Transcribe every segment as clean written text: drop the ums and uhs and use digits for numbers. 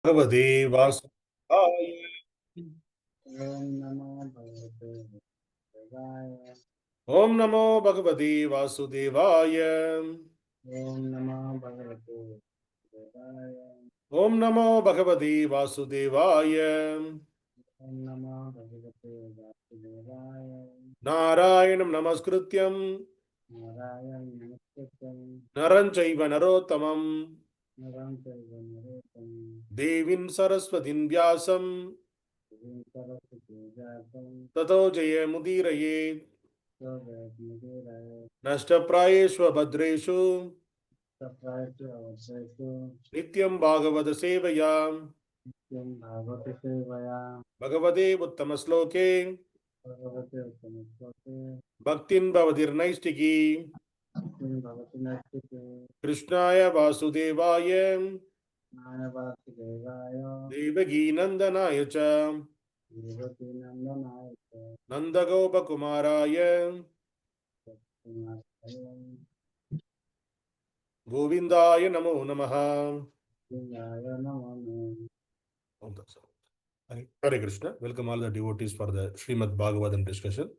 Bhagavate Vasudevaya. Om Namo Bhagavate Vasudevaya. Om Namo Bhagavate Vasudevaya. Narayanam Namaskrityam Naram Chaiva Narottamam Devim Saraswatim Vyasam Tato Jayamudiraye Nashtaprayeshva Bhadreshu Nityam Bhagavata Sevaya Bhagavate Uttamasloke Bhaktin Bhavadir Naistiki Krishnaya Vasudevaya Devaki Nandanaya Cha Nandagopa Kumaraya Govindaya Namo Namaha. Hare Krishna. Welcome all the devotees for the Śrīmad-Bhāgavatam discussion.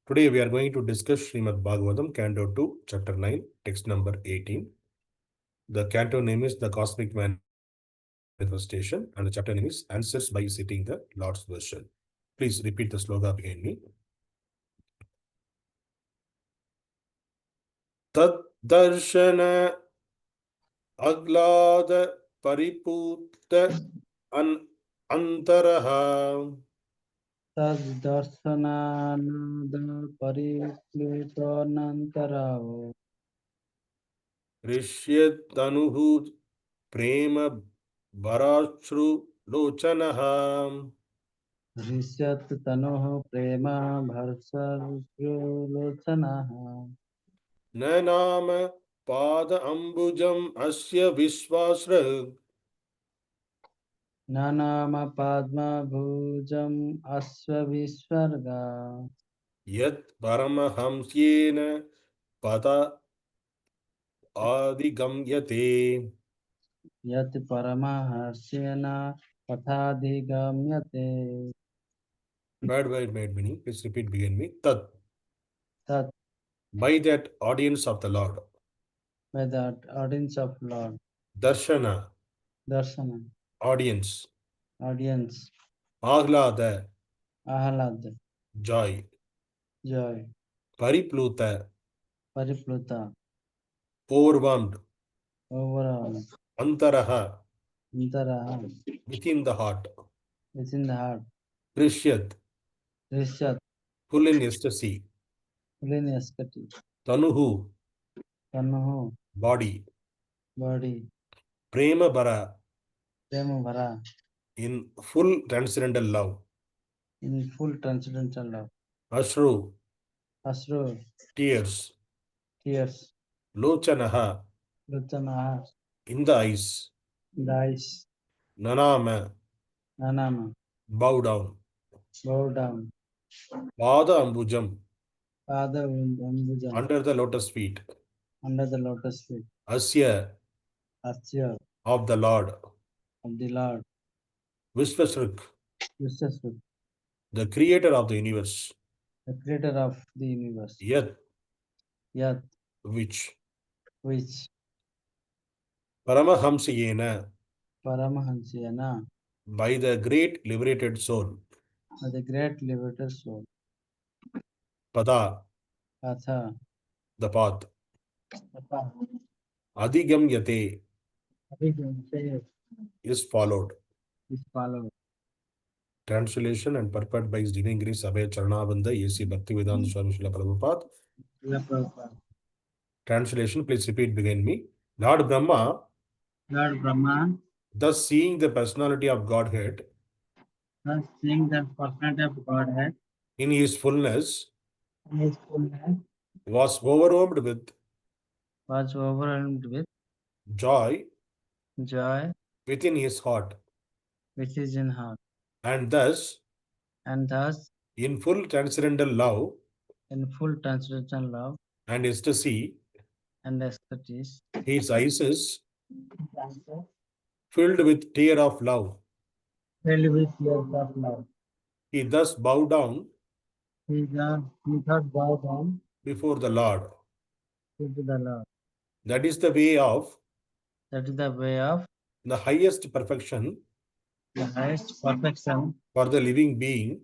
Today we are going to discuss Śrīmad-Bhāgavatam, Canto 2, Chapter 9, text number 18. The canto name is The Cosmic Manifestation and the chapter name is Answers by Citing the Lord's Version. Please repeat the sloga behind me. tad-darśanāhlāda-pariplutāntaro tad-darśanāhlāda-pariplutāntaro hṛṣyat-tanuḥ prema-bharāśru-locanaḥ hṛṣyat-tanuḥ prema-bharāśru-locanaḥ nanāma pādāmbujam asya viśva-sṛg nanāma padmabhujam asya viśva-sṛg yat paramahaṁsyena pathādhigamyate yat paramahaṁsyena pathādhigamyate. Word meaning. Please repeat begin me. Tad. Tad. By that audience of the Lord. By that audience of Lord. Darshana. Darshana. Audience. Audience. Ahlāda. Ahlāda. Joy. Joy. Paripluta. Paripluta. Overwhelmed. Overall. Antaraha. Antaraha. Within the heart. Within the heart. hṛṣyat. hṛṣyat. Full in ecstasy. Full in ecstasy. Tanuḥ. Tanuḥ. Body. Body. prema-bharāśru. In full transcendental love. In full transcendental love. Ashru. Ashru. Tears. Tears. Locanaḥ. Locanaḥ. In the eyes. In the eyes. nanāma. Nanāma. Bow down. Bow down. pādāmbujam. Pādāmbujam. Under the lotus feet. Under the lotus feet. Asya. Asya. Of the Lord. Of the Lord. viśva-sṛg. viśva-sṛg. The creator of the universe. The creator of the universe. Yat. Yat. Which. paramahaṁsyena. Paramahaṁsyena. By the great liberated soul. By the great liberated soul. Patha. The path. Adhigamyate. Is followed. Translation and purport by His Divine Grace Abhay Charanavanda A.C. Bhakti-Vedanta Swami Srila Prabhupada. Translation, please repeat behind me. Lord Brahma, thus seeing the personality of Godhead, in his fullness, was overwhelmed with joy within his heart, and thus in full transcendental love and ecstasy, his eyes filled with tear of love. filled with tears of love. He thus bowed down He thus bowed down before the Lord. to the Lord. That is the way of That is the way of the highest perfection the highest perfection for the living being,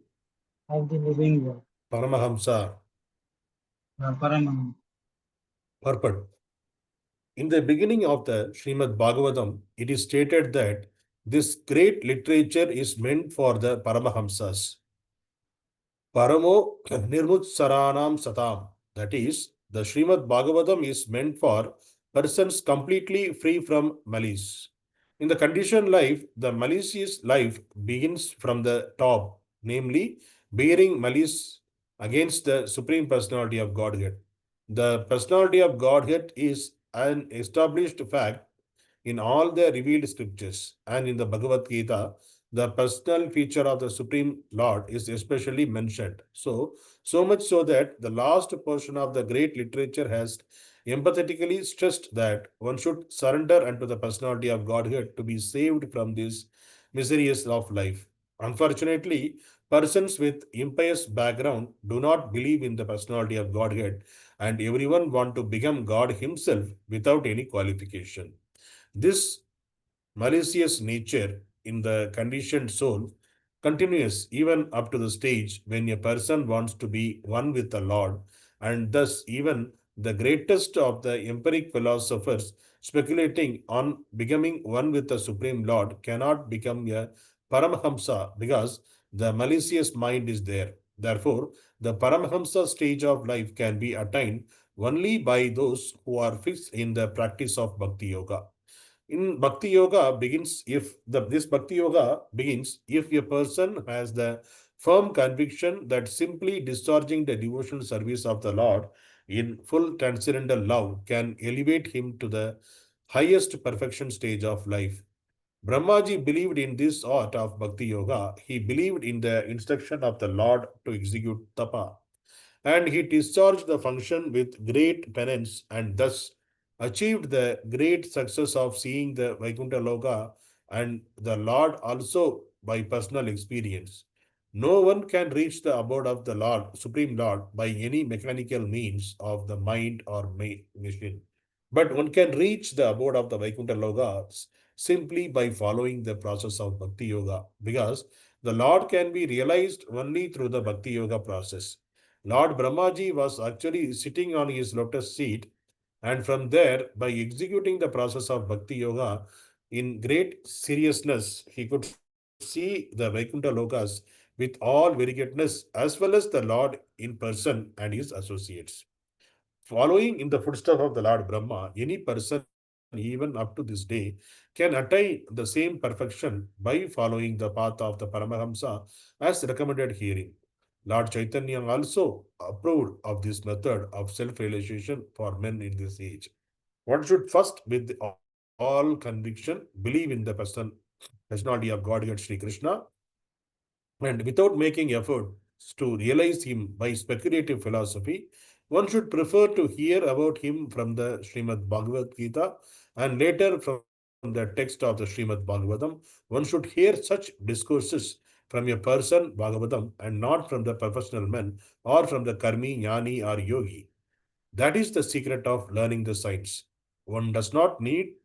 of the living world. paramahaṁsa, Paramahaṁsa. purport. In the beginning of the Śrīmad-Bhāgavatam, it is stated that this great literature is meant for the paramahaṁsas. Paramo nirmatsarāṇāṁ satām. That is, the Śrīmad-Bhāgavatam is meant for persons completely free from malice. In the conditioned life, the malicious life begins from the top, namely, bearing malice against the Supreme Personality of Godhead. The Personality of Godhead is an established fact in all the revealed scriptures, and in the Bhagavad-gītā, the personal feature of the Supreme Lord is especially mentioned. So much so that the last portion of the great literature has emphatically stressed that one should surrender unto the personality of Godhead to be saved from these miseries of life. Unfortunately, persons with impious background do not believe in the personality of Godhead, and everyone want to become God himself without any qualification. This malicious nature in the conditioned soul continues even up to the stage when a person wants to be one with the Lord, and thus even the greatest of the empiric philosophers speculating on becoming one with the Supreme Lord cannot become a paramahaṁsa because the malicious mind is there. Therefore, the paramahaṁsa stage of life can be attained only by those who are fixed in the practice of bhakti yoga. In bhakti yoga begins if this bhakti yoga begins if a person has the firm conviction that simply discharging the devotional service of the Lord in full transcendental love can elevate him to the highest perfection stage of life. Brahmaji believed in this art of bhakti yoga. He believed in the instruction of the Lord to execute tapa, and he discharged the function with great penance and thus achieved the great success of seeing the Vaikuntha Loka and the Lord also by personal experience. No one can reach the abode of the Lord, Supreme Lord, by any mechanical means of the mind or machine. But one can reach the abode of the Vaikuntha Lokas simply by following the process of Bhakti Yoga, because the Lord can be realized only through the Bhakti Yoga process. Lord Brahmaji was actually sitting on his lotus seat, and from there, by executing the process of Bhakti Yoga in great seriousness, he could see the Vaikuntha Lokas with all variegatedness as well as the Lord in person and his associates. Following in the footsteps of the Lord Brahma, any person, even up to this day, can attain the same perfection by following the path of the Paramahamsa as recommended herein. Lord Chaitanya also approved of this method of self-realization for men in this age. One should first, with all conviction, believe in the personality of Godhead Sri Krishna, and without making efforts to realize him by speculative philosophy. One should prefer to hear about him from the Śrīmad-Bhāgavatam and later from the text of the Śrīmad-Bhāgavatam. One should hear such discourses from a person, Bhagavatam, and not from the professional men or from the Karmi, Jnani, or Yogi. That is the secret of learning the science. One does not need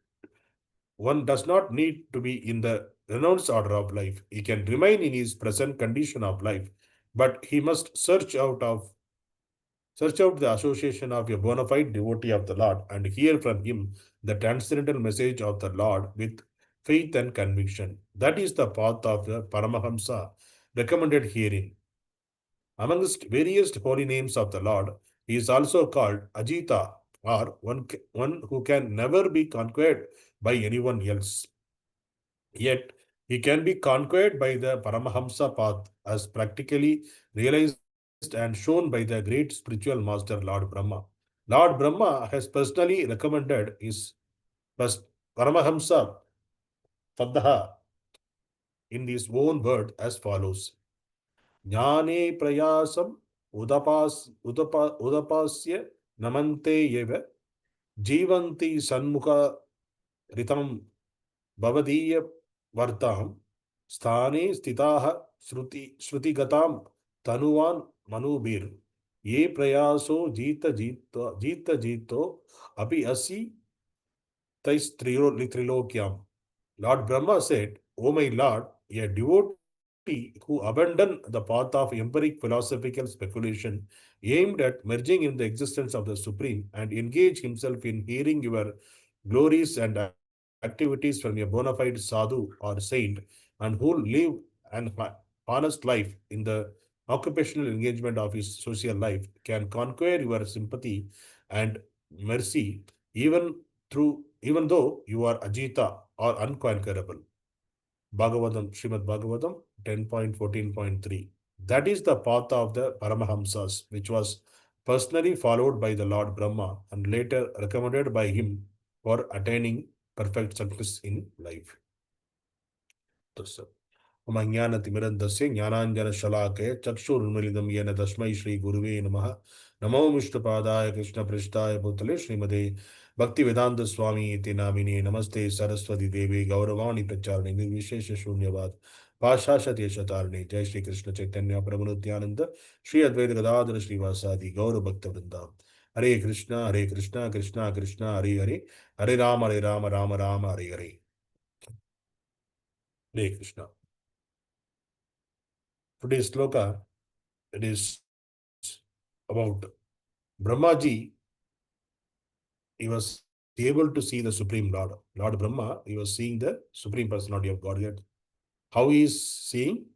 one does not need to be in the renounced order of life. He can remain in his present condition of life, but he must search out the association of a bona fide devotee of the Lord and hear from him the transcendental message of the Lord with faith and conviction. That is the path of the Paramahamsa recommended herein. Amongst various holy names of the Lord, he is also called Ajita, or one who can never be conquered by anyone else. Yet, he can be conquered by the Paramahamsa path as practically realized and shown by the great spiritual master Lord Brahma. Lord Brahma has personally recommended his Paramahamsa Padha in his own word as follows. Jnane prayasam udapasya namante yeva jivanti sanmukha ritam bhavadiya vartam sthane stitaha shruti-gatam tanuvan manubir ye prayaso jita jito api asi tais trilokyam. Lord Brahma said, O my Lord, a devotee who abandoned the path of empiric philosophical speculation aimed at merging in the existence of the Supreme and engaged himself in hearing your glories and activities from a bona fide sadhu or saint and who live an honest life in the occupational engagement of his social life can conquer your sympathy and mercy even though you are Ajita or unconquerable. Śrīmad-Bhāgavatam 10.14.3. That is the path of the paramahaṁsas, which was personally followed by the Lord Brahma and later recommended by him for attaining perfect success in life. Dasa. ज्ञानतिमिरन्दस्य ज्ञानाञ्जनशलाकया चक्षुरुन्मीलितं येन तस्मै श्रीगुरुवे नमः। नमो विष्णुपादाय कृष्णपृष्ठाय भूतले श्रीमते भक्तिवेदान्तस्वामी इति नामिने नमस्ते सरस्वती देवी गौरवाणी प्रचारिणे निर्विशेष शून्यवाद पाशाशतीशतारिणे। जय श्री कृष्ण चैतन्य प्रभु नित्यानंद श्री अद्वैत गदाधर श्रीवासादि गौर भक्त वृंदा। हरे कृष्णा कृष्णा कृष्णा हरे हरे, हरे राम राम राम हरे हरे। हरे Krishna. Today's sloka, it is about Brahmaji. He was able to see the Supreme Lord. Lord Brahma, he was seeing the Supreme Personality of Godhead. How he is seeing?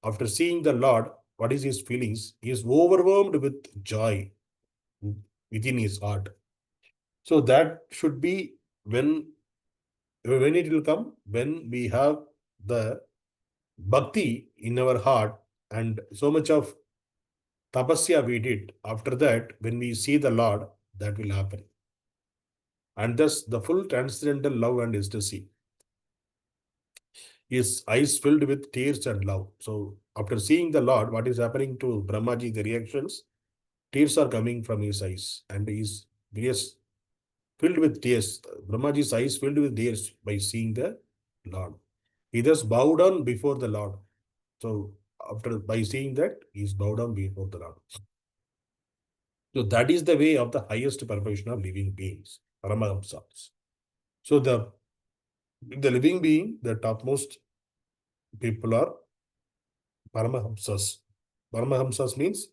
After seeing the Lord, what is his feelings? He is overwhelmed with joy within his heart. So that should be when it will come, when we have the bhakti in our heart and so much of tapasya we did. After that, when we see the Lord, that will happen. And thus the full transcendental love and ecstasy. His eyes filled with tears and love. So after seeing the Lord, what is happening to Brahmaji, the reactions? Tears are coming from his eyes and his ears filled with tears. Brahmaji's eyes filled with tears by seeing the Lord. He thus bowed down before the Lord. So by seeing that, he is bowed down before the Lord. So that is the way of the highest perfection of living beings, paramahaṁsas. So the living being, the topmost people are paramahaṁsas. Paramahaṁsas means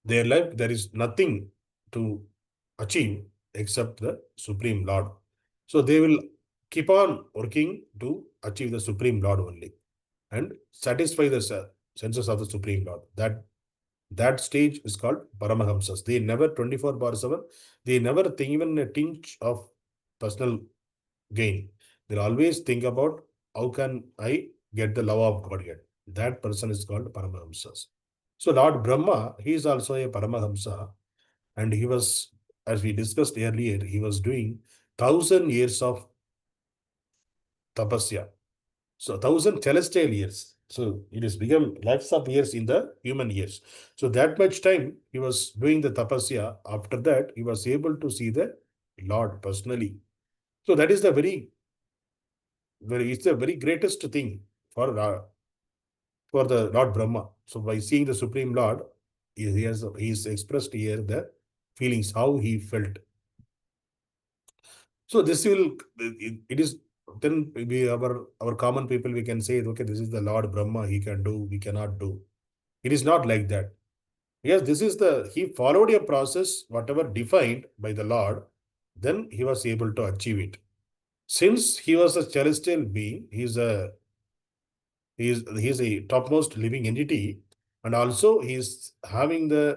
their life, there is nothing to achieve except the Supreme Lord. So they will keep on working to achieve the Supreme Lord only and satisfy the senses of the Supreme Lord. That stage is called paramahaṁsas. They never 24/7, they never think even a tinge of personal gain. They'll always think about how can I get the love of Godhead. That person is called paramahaṁsas. So Lord Brahma, he is also a paramahaṁsa, and he was, as we discussed earlier, he was doing 1,000 years of tapasya. So 1,000 celestial years. So it has become lakhs of years in the human years. So that much time he was doing the tapasya. After that, he was able to see the Lord personally. So that is the it's the very greatest thing for the Lord Brahma. So by seeing the Supreme Lord, he's expressed here the feelings, how he felt. So this it is, then our common people, we can say, okay, this is the Lord Brahma, he can do, we cannot do. It is not like that. Yes, he followed a process, whatever defined by the Lord, then he was able to achieve it. Since he was a celestial being, he's a topmost living entity, and also he was the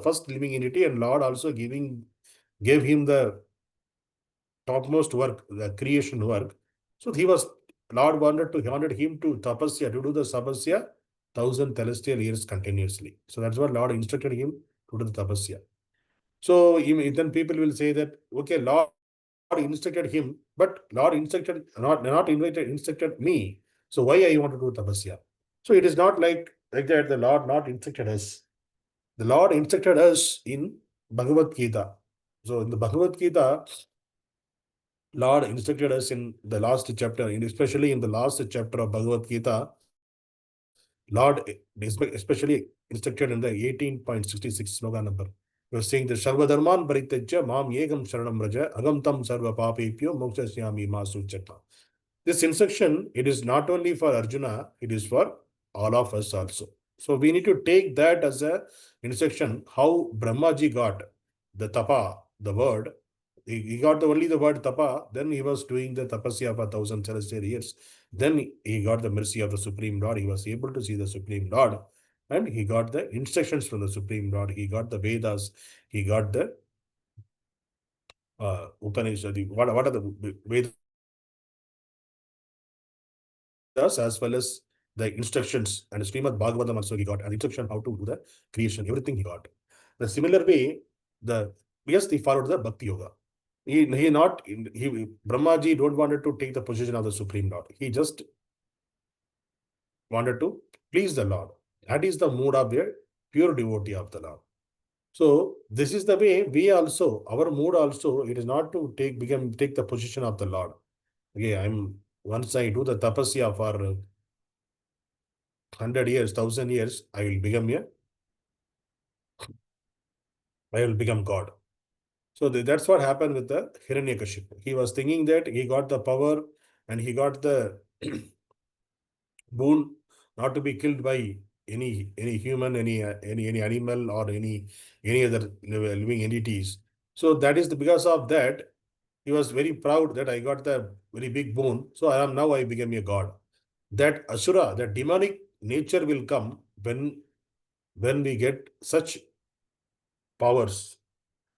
first living entity, and Lord also gave him the topmost work, the creation work. So Lord wanted him to tapasya, to do the tapasya 1,000 celestial years continuously. So that's what Lord instructed him to do the tapasya. So then people will say that, okay, Lord instructed him, but Lord instructed me. So why I want to do tapasya? So it is not like that. The Lord not instructed us. The Lord instructed us in Bhagavad-gītā. So in the Bhagavad-gītā, Lord instructed us in the last chapter, and especially in the last chapter of Bhagavad-gītā, Lord especially instructed in the 18.66 sloka number. He was saying the Sarva Dharman Parityaja Mam Yegam Sharanam Raja Agam Tam Sarva Papepyo Mokshasyami Masu Chata. This instruction, it is not only for Arjuna, it is for all of us also. So we need to take that as a instruction, how Brahmaji got the tapa, the word. He got only the word tapa, then he was doing the tapasya for 1,000 celestial years. Then he got the mercy of the Supreme Lord. He was able to see the Supreme Lord. And he got the instructions from the Supreme Lord. He got the Vedas. He got the Upanishad. What are the Vedas as well as the instructions, and Śrīmad-Bhāgavatam also he got an instruction how to do the creation, everything he got. The similar way, he followed the bhakti-yoga. Brahmaji don't wanted to take the position of the Supreme Lord. He just wanted to please the Lord. That is the mood of a pure devotee of the Lord. So this is the way we also, our mood also, it is not to take the position of the Lord. Okay, once I do the tapasya for 100 years, 1,000 years, I will become God. So that's what happened with the Hiranyakashipu. He was thinking that he got the power and he got the boon not to be killed by any human, any animal or any other living entities. So that is because of that, he was very proud that I got the very big boon. So I became a god. That asura, that demonic nature will come when we get such powers.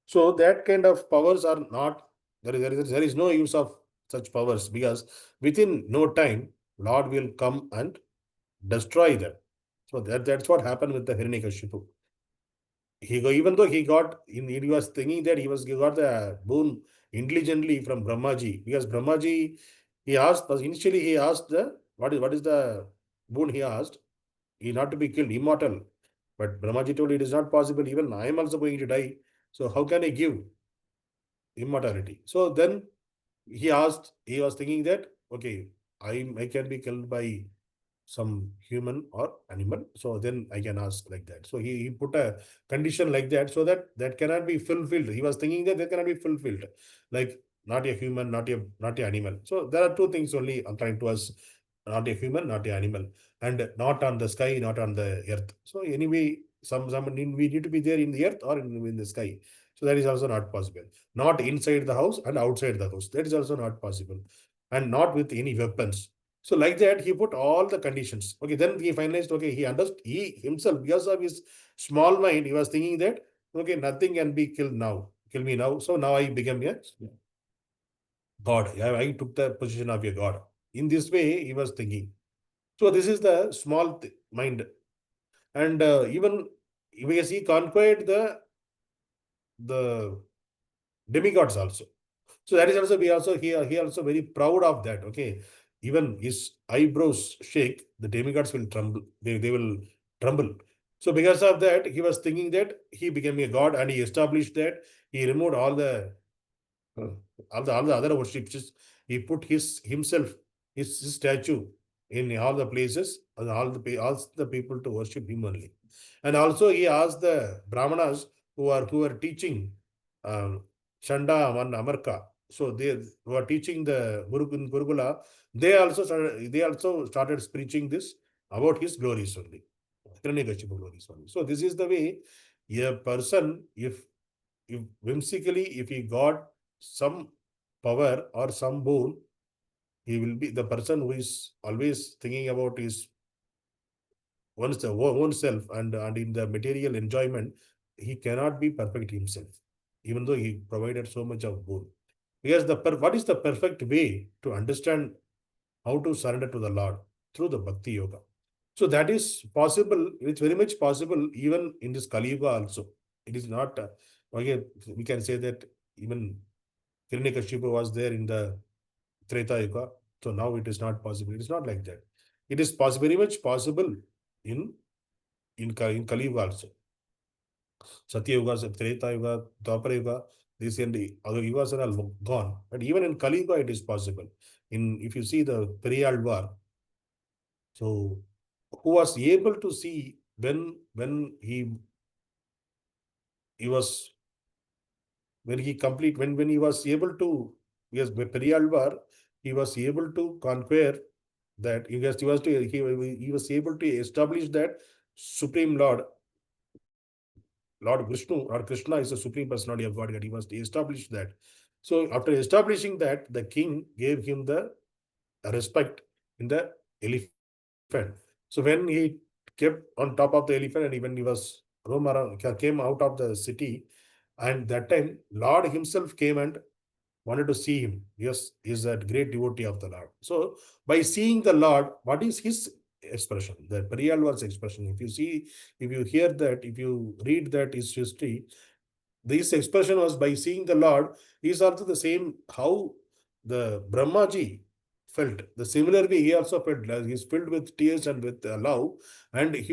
So that kind of powers are not, there is no use of such powers, because within no time, Lord will come and destroy them. So that's what happened with the Hiranyakashipu. Even though he was thinking that he got the boon intelligently from Brahmaji, because Brahmaji, initially he asked what is the boon he asked? He not to be killed, immortal. But Brahmaji told it is not possible, even I am also going to die. So how can I give immortality? So then he was thinking that, okay, I can be killed by some human or animal. So then I can ask like that. So he put a condition like that, so that cannot be fulfilled. He was thinking that cannot be fulfilled. Like not a human, not a animal. So there are two things only according to us, not a human, not a animal, and not on the sky, not on the earth. So anyway, we need to be there in the earth or in the sky. So that is also not possible. Not inside the house and outside the house. That is also not possible. And not with any weapons. So like that, he put all the conditions. Okay, then he finalized, okay, he understood, he himself, because of his small mind, he was thinking that, okay, nothing can be killed now. Kill me now. So now I became a God. I took the position of a God. In this way, he was thinking. So this is the small mind. And even because he conquered the demigods also. So that is also, he also very proud of that. Okay. Even his eyebrows shake, the demigods will tremble. They will tremble. So because of that, he was thinking that he became a god, and he established that he removed all the other worships. He put his statue in all the places, and asked the people to worship him only. And also he asked the Brahmanas who are teaching Chanda and Amarka. So they were teaching the Gurukula. They also started preaching this about his glories only. Hiranyakashipu glories only. So this is the way a person, if whimsically, if he got some power or some boon, he will be the person who is always thinking about his own self, and in the material enjoyment, he cannot be perfect himself, even though he provided so much of boon. Because what is the perfect way to understand how to surrender to the Lord? Through the bhakti yoga. So that is possible. It's very much possible even in this Kali Yuga also. It is not, okay, we can say that even Hiranyakashipu was there in the Treta Yuga. So now it is not possible. It is not like that. It is very much possible in Kali Yuga also. Satya Yuga, Treta Yuga, Dwapara Yuga. This and the other yugas are all gone. But even in Kali Yuga, it is possible. If you see the Periyalvar, so who was able to see when he was when he complete when he was able to, yes, Periyalvar, he was able to conquer that he was able to establish that Supreme Lord, Lord Vishnu or Krishna is the Supreme Personality of Godhead. He must establish that. So after establishing that, the king gave him the respect in the elephant. So when he kept on top of the elephant and when he was came out of the city, and that time Lord himself came and wanted to see him. Yes, he is a great devotee of the Lord. So by seeing the Lord, what is his expression? The Periyalvar's expression. If you see, if you hear that, if you read that his history, this expression was by seeing the Lord. Is also the same how the Brahmaji felt. The similar way he also felt. He's filled with tears and with love, and he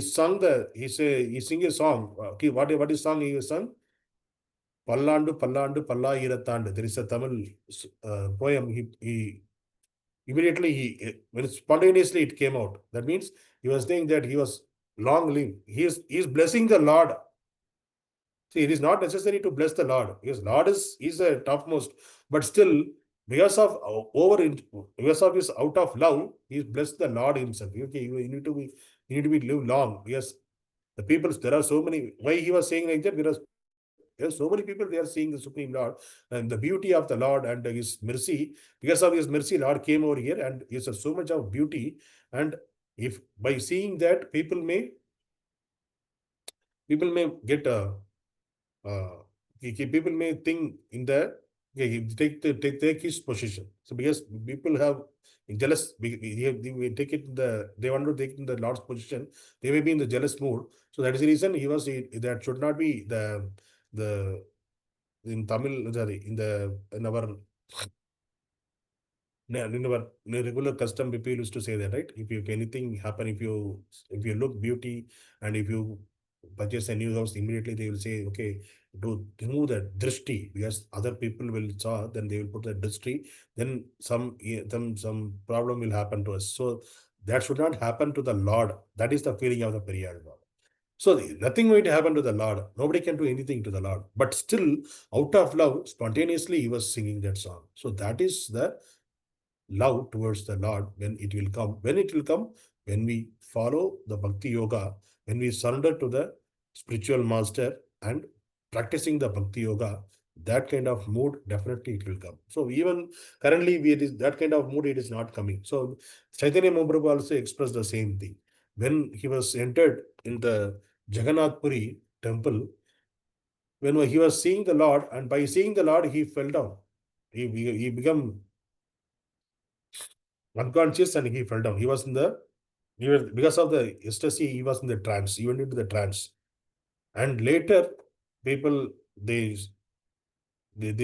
sung he sing a song. Okay, what is song he sung? Pallandu Pallandu Pallayirattandu. There is a Tamil poem. He immediately when spontaneously it came out. That means he was saying that he was long lived. He is blessing the Lord. See, it is not necessary to bless the Lord because Lord is a topmost, but still because of because of his out of love, he blessed the Lord himself. Okay, you need to be live long. Yes, the people, there are so many. Why he was saying like that? Because there are so many people, they are seeing the Supreme Lord and the beauty of the Lord and his mercy. Because of his mercy, Lord came over here and he has so much of beauty. And if by seeing that, people may get uh, people may think in the take his position. So because people have jealous, they take it they want to take it in the Lord's position. They may be in the jealous mood. So that is the reason that should not be the in Tamil, sorry, in our regular custom, people used to say that, right? If anything happen, if you look beauty and if you purchase a new house, immediately they will say, okay, to remove the drishti, because other people will saw, then they will put the drishti, then some problem will happen to us. So that should not happen to the Lord. That is the feeling of the Periyar Lord. So nothing going to happen to the Lord. Nobody can do anything to the Lord. But still, out of love, spontaneously he was singing that song. So that is the love towards the Lord when it will come. When it will come? When we follow the bhakti yoga, when we surrender to the spiritual master and practicing the bhakti yoga, that kind of mood, definitely it will come. So even currently, that kind of mood, it is not coming. So Chaitanya Mahaprabhu also expressed the same thing. When he was entered in the Jagannath Puri temple, when he was seeing the Lord, and by seeing the Lord, he fell down. He became unconscious and he fell down. Because of the ecstasy, he was in the trance. He went into the trance. And later, people, they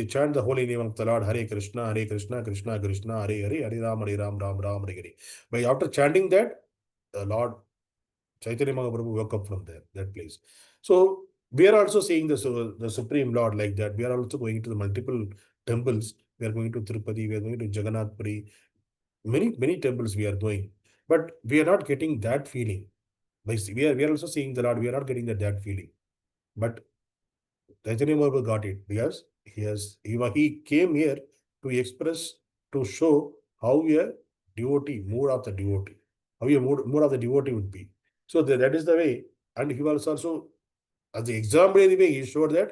chant the holy name of the Lord, Hare Krishna, Krishna Krishna, Hare Hare, Hare Ram, Ram Ram, Hare Hare. By after chanting that, the Lord Chaitanya Mahaprabhu woke up from that place. So we are also seeing the Supreme Lord like that. We are also going to the multiple temples. We are going to Tirupati, we are going to Jagannath Puri. Many temples we are going, but we are not getting that feeling. We are also seeing the Lord. We are not getting that feeling. But Chaitanya Mahaprabhu got it because he came here to express, to show how a mood of the devotee, how a mood of the devotee would be. So that is the way. And he was also, as the example anyway, he showed that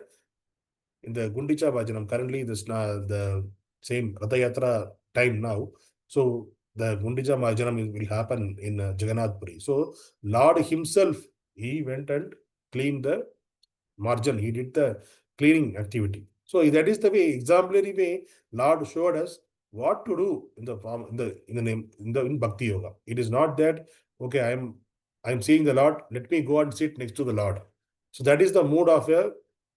in the Gundicha Bhajanam, currently the same Ratha Yatra time now. So the Gundicha Bhajanam will happen in Jagannath Puri. So Lord himself, he went and cleaned the margin. He did the cleaning activity. So that is the way, exemplary way, Lord showed us what to do in the form in Bhakti Yoga. It is not that, okay, I'm seeing the Lord, let me go and sit next to the Lord. So that is the mood of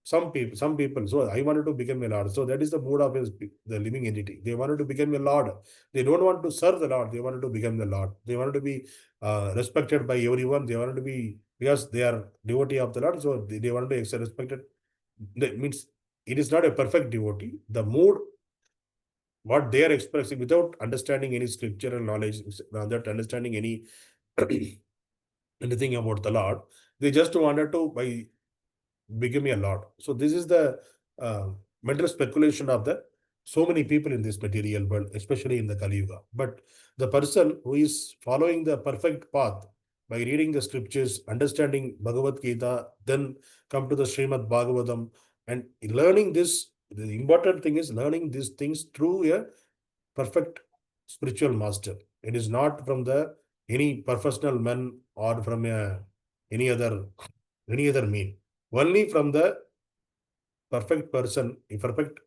some people. So I wanted to become a Lord. So that is the mood of the living entity. They wanted to become a Lord. They don't want to serve the Lord. They wanted to become the Lord. They wanted to be respected by everyone. They wanted to be, because they are devotee of the Lord. So they wanted to be respected that means it is not a perfect devotee. The mood, what they are expressing without understanding any scriptural knowledge, without understanding any anything about the Lord, they just wanted to by become a Lord. So this is the uh, mental speculation of the so many people in this material world, especially in the Kali Yuga. But the person who is following the perfect path by reading the scriptures, understanding Bhagavad-gītā, then come to the Śrīmad-Bhāgavatam and learning this. The important thing is learning these things through a perfect spiritual master. It is not from the any professional man or from any other mean. Only from the perfect person, a perfect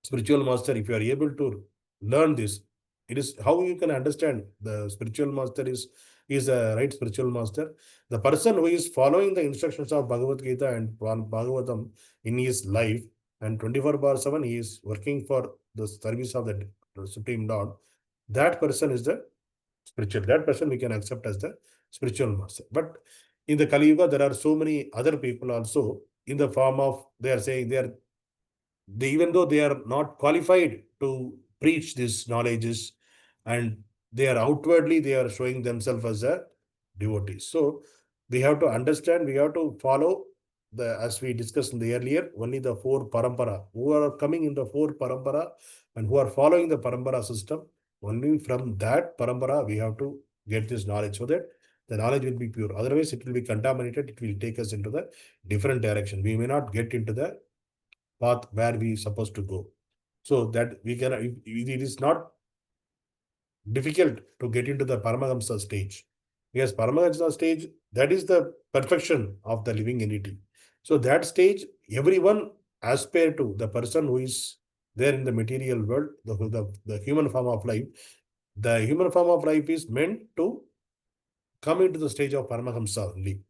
spiritual master, if you are able to learn this, it is how you can understand the spiritual master is a right spiritual master. The person who is following the instructions of Bhagavad-gītā and Bhagavatam in his life, and 24/7 he is working for the service of the Supreme Lord, that person is the spiritual. That person we can accept as the spiritual master. But in the Kali Yuga, there are so many other people also in the form of, they are saying they even though they are not qualified to preach these knowledges, and they are outwardly, they are showing themselves as a devotees. So we have to understand, we have to follow the, as we discussed in the earlier, only the four parampara, who are coming in the four parampara and who are following the parampara system. Only from that parampara we have to get this knowledge, so that the knowledge will be pure. Otherwise, it will be contaminated. It will take us into the different direction. We may not get into the path where we supposed to go. So that we can, it is not difficult to get into the paramahaṁsa stage. Yes, paramahaṁsa stage, that is the perfection of the living entity. So that stage, everyone aspire to. The person who is there in the material world, the human form of life, the human form of life is meant to come into the stage of paramahaṁsa only.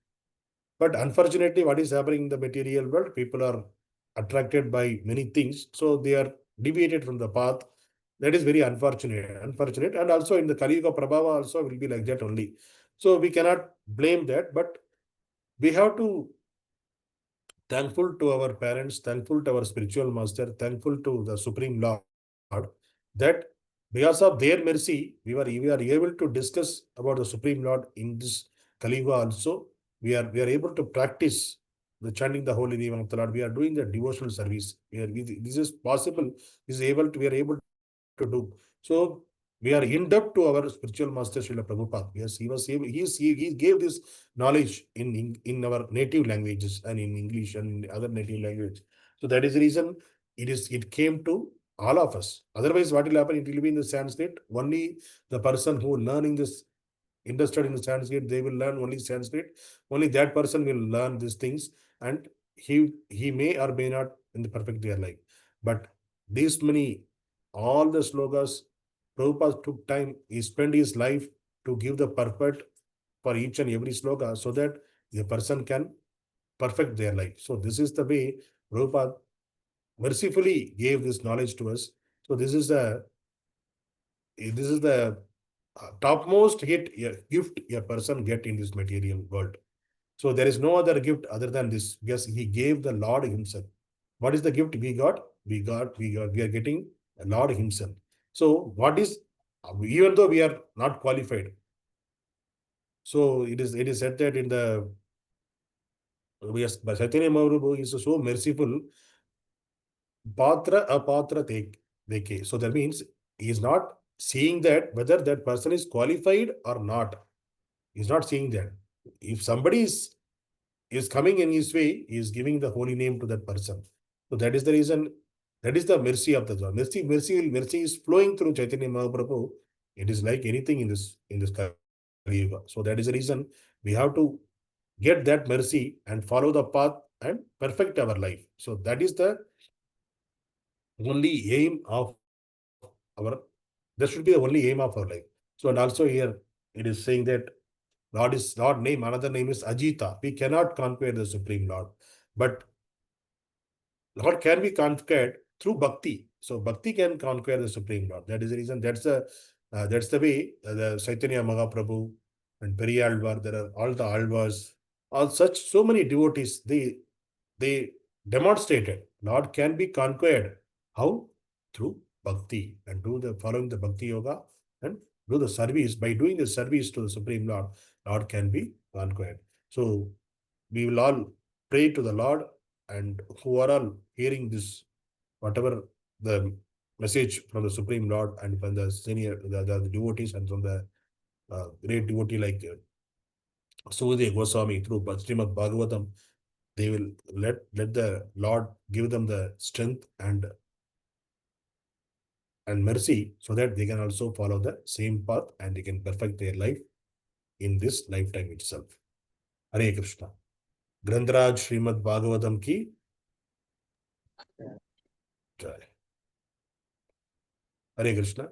But unfortunately, what is happening in the material world, people are attracted by many things, so they are deviated from the path. That is very unfortunate. And also in the Kali Yuga Prabhava also will be like that only. So we cannot blame that, but we have to thankful to our parents, thankful to our spiritual master, thankful to the Supreme Lord, that because of their mercy, we are able to discuss about the Supreme Lord in this Kali Yuga also. We are able to practice the chanting the holy name of the Lord. We are doing the devotional service. This is possible. This is able to, we are able to do. So we are in debt to our spiritual master Srila Prabhupada. Yes, he gave this knowledge in our native languages and in English and other native language. So that is the reason it came to all of us. Otherwise, what will happen? It will be in the Sanskrit. Only the person who learning this, interested in the Sanskrit, they will learn only Sanskrit. Only that person will learn these things, and he may or may not in the perfect their life. But these many, all the slokas, Prabhupada took time, he spent his life to give the perfect for each and every sloka, so that the person can perfect their life. So this is the way Prabhupada mercifully gave this knowledge to us. So this is the topmost gift a person get in this material world. So there is no other gift other than this, because he gave the Lord himself. What is the gift we got? We are getting the Lord himself. So what is, even though we are not qualified, so it is said that in the, yes, but Chaitanya Mahaprabhu is so merciful, patra apatra deke. So that means he is not seeing that whether that person is qualified or not. He is not seeing that. If somebody is coming in his way, he is giving the holy name to that person. So that is the reason, that is the mercy of the Lord. Mercy is flowing through Chaitanya Mahaprabhu. It is like anything in this Kali Yuga. So that is the reason we have to get that mercy and follow the path and perfect our life. So that is the only aim of our, that should be the only aim of our life. So, and also here it is saying that Lord name, another name is Ajita. We cannot conquer the Supreme Lord, but Lord can be conquered through bhakti. So bhakti can conquer the Supreme Lord. That is the reason. That's the way the Chaitanya Mahaprabhu and Periyalvar, there are all the Alvas, all such, so many devotees, they demonstrated Lord can be conquered. How? Through bhakti, and following the bhakti yoga and do the service. By doing the service to the Supreme Lord, Lord can be conquered. So we will all pray to the Lord, and who are all hearing this, whatever the message from the Supreme Lord and from the senior, the devotees, and from the great devotee like Sudhir Goswami through Śrīmad-Bhāgavatam, they will let the Lord give them the strength and mercy, so that they can also follow the same path and they can perfect their life in this lifetime itself. Hare Krishna. Grantaraj Śrīmad-Bhāgavatam ki jai. Hare Krishna.